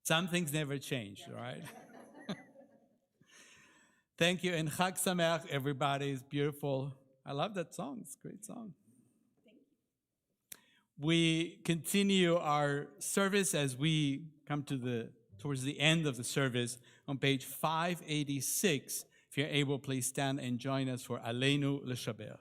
[SPEAKER 2] Some things never change, right? Thank you, and Chag Sameach, everybody. It's beautiful. I love that song. It's a great song. We continue our service as we come towards the end of the service on page 586. If you're able, please stand and join us for Aleinu L'Shabech.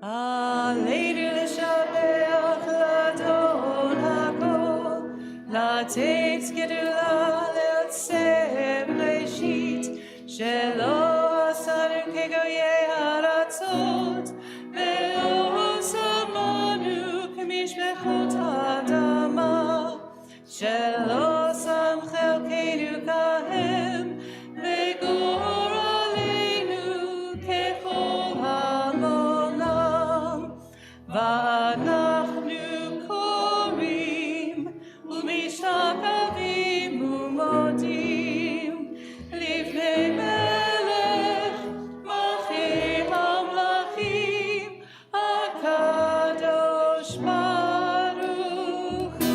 [SPEAKER 12] Aleinu L'Shabech L'Adon HaKol L'Tetz Gedula L'Tzeb Reshit Shelo Asanu Kegoyei Haratzot Ve'lo Samanu K'mishbechot Adama Shelo Sam Chelkeinu Kahem Ve'gor Aleinu Kechol Hamolam V'anachnu Korim U'mishtachavim U'modim Livnei Melech Malchei Hamlachim HaKadosh Baruch Hu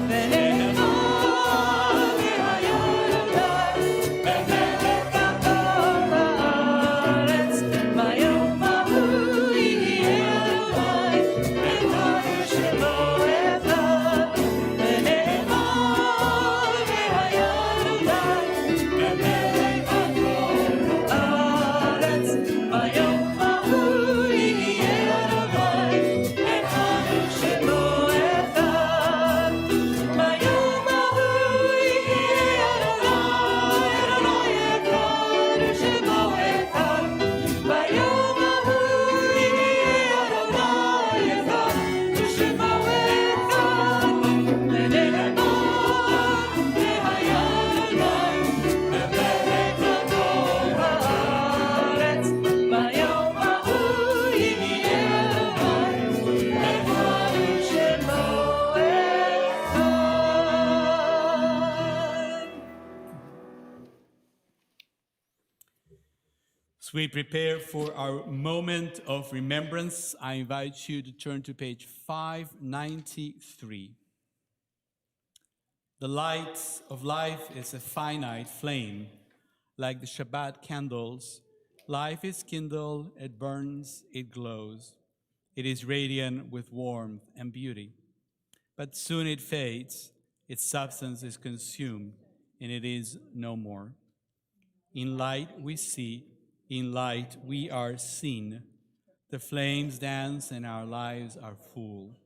[SPEAKER 12] V'nehemar v'hayodai V'melech gadol ha'aretz V'yom hahu yihyeh Adonai V'kadosh shemo echad V'nehemar v'hayodai V'melech gadol ha'aretz V'yom hahu yihyeh Adonai V'kadosh shemo echad V'yom hahu yihyeh Adonai Adonai echad Shemo echad V'yom hahu yihyeh Adonai echad Shemo echad V'nehemar v'hayodai V'melech gadol ha'aretz V'yom hahu yihyeh Adonai echad Shemo echad.
[SPEAKER 2] As we prepare for our moment of remembrance, I invite you to turn to page 593. The light of life is a finite flame. Like the Shabbat candles, life is kindled, it burns, it glows. It is radiant with warmth and beauty. But soon it fades, its substance is consumed, and it is no more. In light we see, in light we are seen. The flames dance and our lives are full.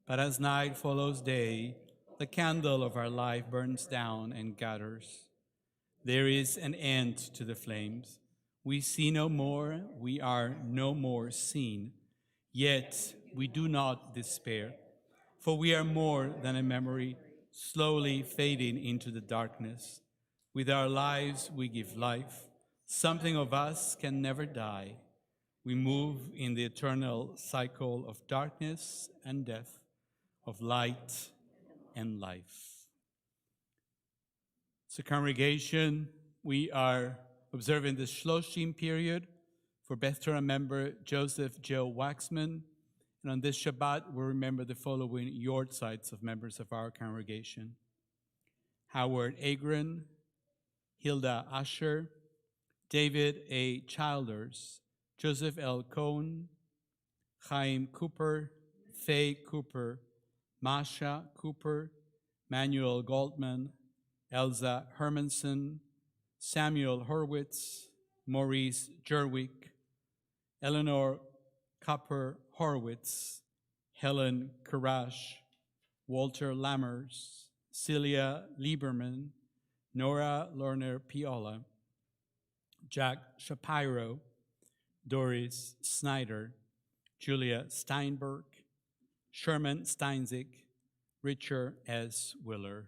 [SPEAKER 2] But as night follows day, the candle of our life burns down and gutters. There is an end to the flames. We see no more, we are no more seen. Yet we do not despair, for we are more than a memory, slowly fading into the darkness. With our lives we give life. Something of us can never die. We move in the eternal cycle of darkness and death, of light and life. So congregation, we are observing the Shloshim period for Beth Torah member Joseph Joe Waxman. And on this Shabbat, we remember the following yortzites of members of our congregation: Howard Agron, Hilda Asher, David A. Childers, Joseph L. Cohn, Chaim Cooper, Faye Cooper, Masha Cooper, Manuel Goldman, Elza Hermanson, Samuel Hurwitz, Maurice Jerwick, Eleanor Copper Horowitz, Helen Karash, Walter Lammers, Celia Lieberman, Nora Lerner Piola, Jack Shapiro, Doris Snyder, Julia Steinberg, Sherman Steinzig, Richard S. Willer.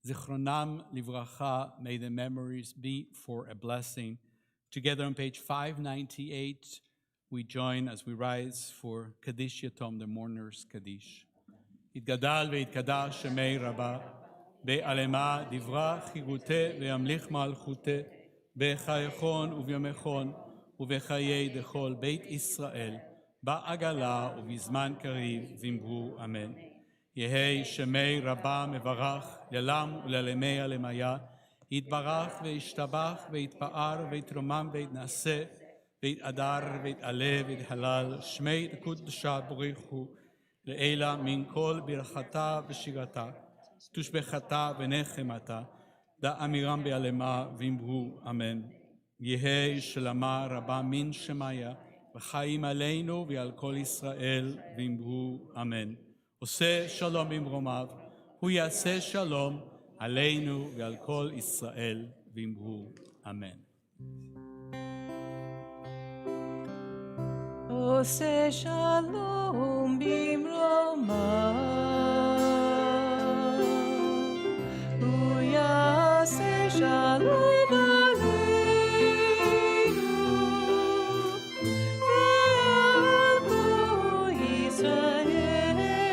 [SPEAKER 2] Zichronam livracha, may the memories be for a blessing. Together on page 598, we join as we rise for Kaddish Yatom, the mourner's Kaddish. יתגדל ויתקדש שמי רבה, בעלמה דברה חירותה וימליך מלכותה, בחייכון ובימיכון ובחיי דכל בית ישראל, בעגלה ובזמן קריב ואמרו אמן. יהי שמי רבה מברך ללם וללמי הלמיה, יתברך וישתבח ויתפאר ויתרומם ויתנשא, ויתהדר ויתעלה ויתהלל, שמי דקודשה בריחו, לעילה מן כל ברכתה ושירתה, תושבחתה ונחמתה, דאמירם בעלמה ואמרו אמן. יהי שלמה רבה מן שמיה, וחיים עלינו ועל כל ישראל ואמרו אמן. עושה שלום במרומיו, הוא יעשה שלום עלינו ועל כל ישראל ואמרו אמן.
[SPEAKER 12] עושה שלום במרומיו, הוא יעשה שלום עלינו ועל כל ישראל, ואמרו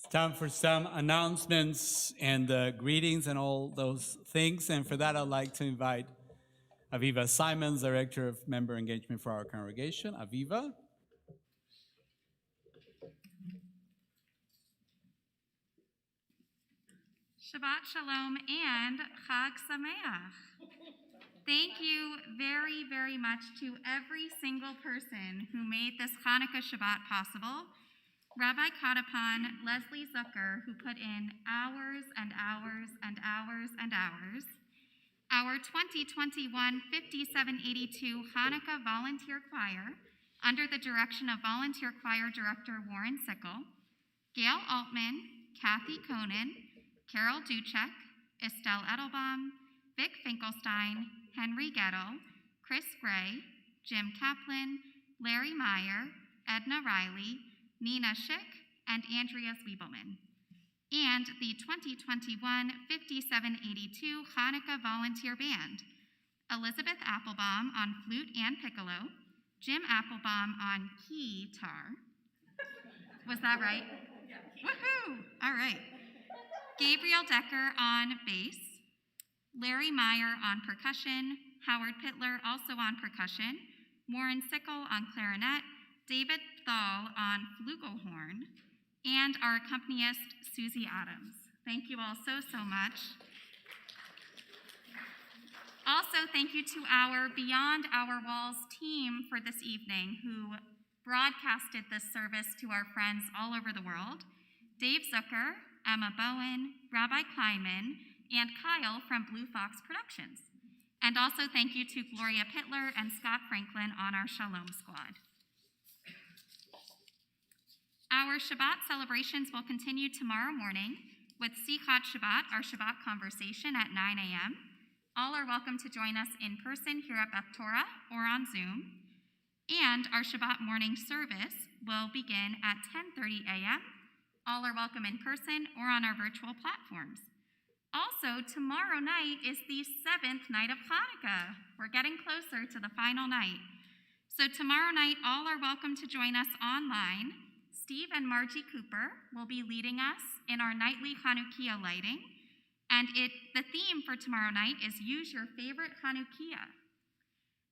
[SPEAKER 2] Time for some announcements and greetings and all those things. And for that, I'd like to invite Aviva Simons, Director of Member Engagement for our congregation. Aviva.
[SPEAKER 14] Shabbat Shalom and Chag Sameach. Thank you very, very much to every single person who made this Hanukkah Shabbat possible. Rabbi Katapan, Leslie Zucker, who put in hours and hours and hours and hours. Our 2021 5782 Hanukkah Volunteer Choir, under the direction of Volunteer Choir Director Warren Sickle, Gail Altman, Kathy Conan, Carol Duchek, Estelle Edelbaum, Vic Finkelstein, Henry Gettle, Chris Gray, Jim Kaplan, Larry Meyer, Edna Riley, Nina Schick, and Andrea Zwiebelman. And the 2021 5782 Hanukkah Volunteer Band, Elizabeth Applebaum on flute and piccolo, Jim Applebaum on keytar. Was that right? Yeah. Woohoo! All right. Gabriel Decker on bass, Larry Meyer on percussion, Howard Pittler also on percussion, Warren Sickle on clarinet, David Thal on flugelhorn, and our accompanist, Susie Adams. Thank you all so much. Also, thank you to our Beyond Our Walls team for this evening, who broadcasted this service to our friends all over the world. Dave Zucker, Emma Bowen, Rabbi Kleinman, and Kyle from Blue Fox Productions. And also thank you to Gloria Pittler and Scott Franklin on our Shalom Squad. Our Shabbat celebrations will continue tomorrow morning with Sichat Shabbat, our Shabbat conversation at 9 a.m. All are welcome to join us in person here at Beth Torah or on Zoom. And our Shabbat morning service will begin at 10:30 a.m. All are welcome in person or on our virtual platforms. Also, tomorrow night is the 7th night of Hanukkah. We're getting closer to the final night. So tomorrow night, all are welcome to join us online. Steve and Margie Cooper will be leading us in our nightly Hanukkah lighting. And the theme for tomorrow night is Use Your Favorite Hanukkah.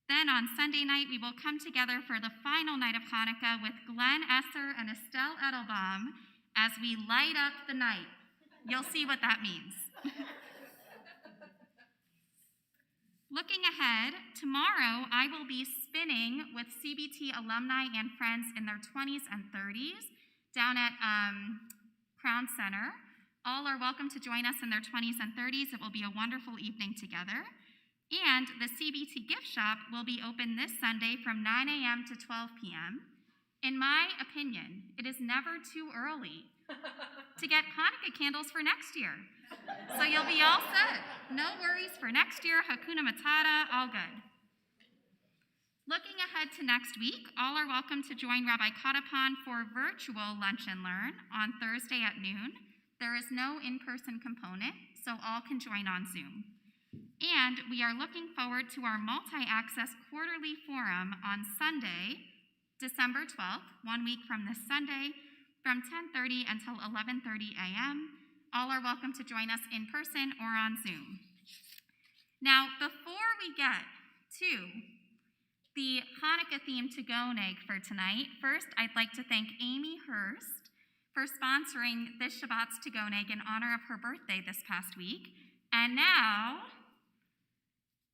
[SPEAKER 14] Then on Sunday night, we will come together for the final night of Hanukkah with Glenn Esser and Estelle Edelbaum as we light up the night. You'll see what that means. Looking ahead, tomorrow I will be spinning with CBT alumni and friends in their 20s and 30s down at Crown Center. All are welcome to join us in their 20s and 30s. It will be a wonderful evening together. And the CBT gift shop will be open this Sunday from 9 a.m. to 12 p.m. In my opinion, it is never too early to get Hanukkah candles for next year. So you'll be all set. No worries for next year. Hakuna Matata, all good. Looking ahead to next week, all are welcome to join Rabbi Katapan for virtual lunch and learn on Thursday at noon. There is no in-person component, so all can join on Zoom. And we are looking forward to our multi-access quarterly forum on Sunday, December 12th, 1 week from this Sunday, from 10:30 until 11:30 a.m. All are welcome to join us in person or on Zoom. Now, before we get to the Hanukkah theme to-go egg for tonight, first I'd like to thank Amy Hurst for sponsoring this Shabbat's to-go egg in honor of her birthday this past week. And now,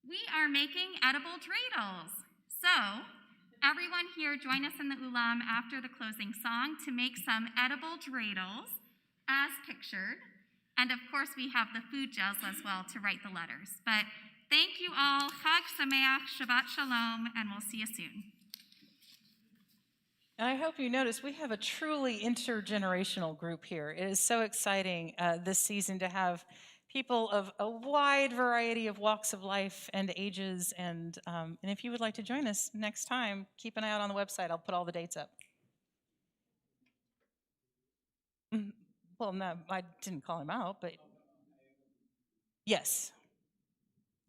[SPEAKER 14] we are making edible dreidels. So, everyone here join us in the ulam after the closing song to make some edible dreidels as pictured. And of course, we have the food gels as well to write the letters. But thank you all. Chag Sameach, Shabbat Shalom, and we'll see you soon.
[SPEAKER 1] And I hope you notice we have a truly intergenerational group here. It is so exciting this season to have people of a wide variety of walks of life and ages. And if you would like to join us next time, keep an eye out on the website. I'll put all the dates up. Well, no, I didn't call him out, but yes.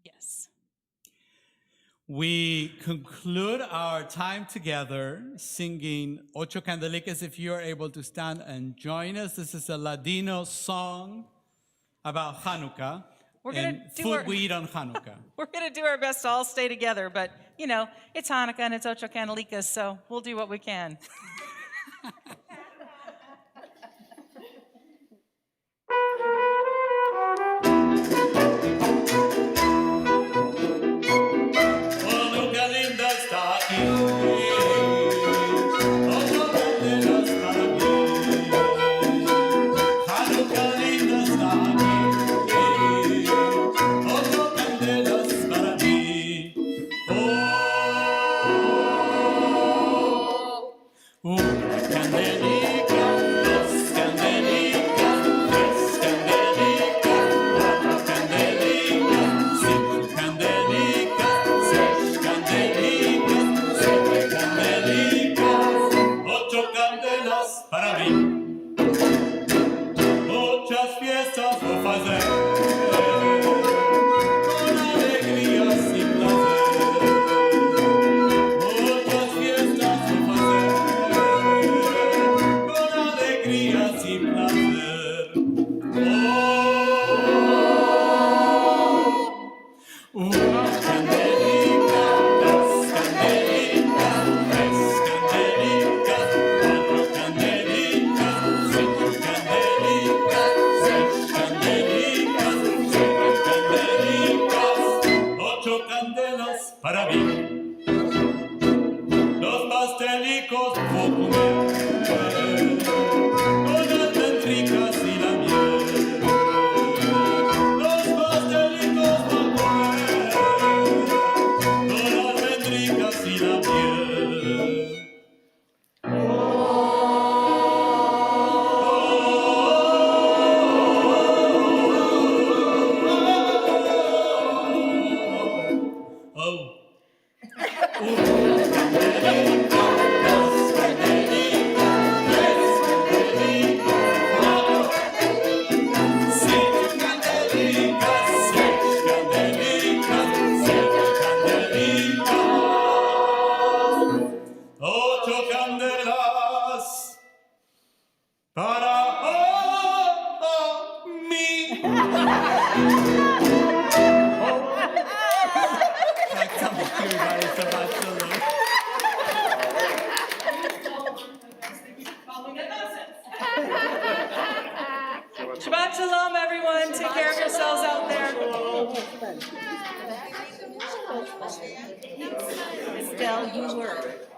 [SPEAKER 1] Yes.
[SPEAKER 2] We conclude our time together singing Ocho Candelicas. If you are able to stand and join us, this is a Ladino song about Hanukkah.
[SPEAKER 1] We're gonna
[SPEAKER 2] and
[SPEAKER 1] do
[SPEAKER 2] food
[SPEAKER 1] our-
[SPEAKER 2] we eat on Hanukkah.
[SPEAKER 1] We're going to do our best to all stay together, but, you know, it's Hanukkah and it's Ocho Candelicas, so we'll do what we can.
[SPEAKER 2] Hanukkah linda está aquí. Ocho candelas para mí. Hanukkah linda está aquí. Ocho candelas para mí. Una candelica, dos candelicas, tres candelicas, cuatro candelicas, cinco candelicas, seis candelicas, siete candelicas, ocho candelas para mí. Muchas fiestas vou fazer, con alegría sin placer. Muchas fiestas vou fazer, con alegría sin placer. Una candelica, dos candelicas, tres candelicas, cuatro candelicas, cinco candelicas, seis candelicas, siete candelicas, ocho candelas para mí. Los pastelicos vou comer, con almendricas y la miel. Los pastelicos vou comer, con almendricas y la miel. Oh. Una candelica, dos candelicas, tres candelicas, cuatro candelicas, cinco candelicas, seis candelicas, siete candelicas, ocho candelas para mí. Everybody, Shabbat Shalom.
[SPEAKER 3] Shabbat
[SPEAKER 1] Shabbat shalom, everyone. Take care of yourselves out there.
[SPEAKER 13] Estelle, you were.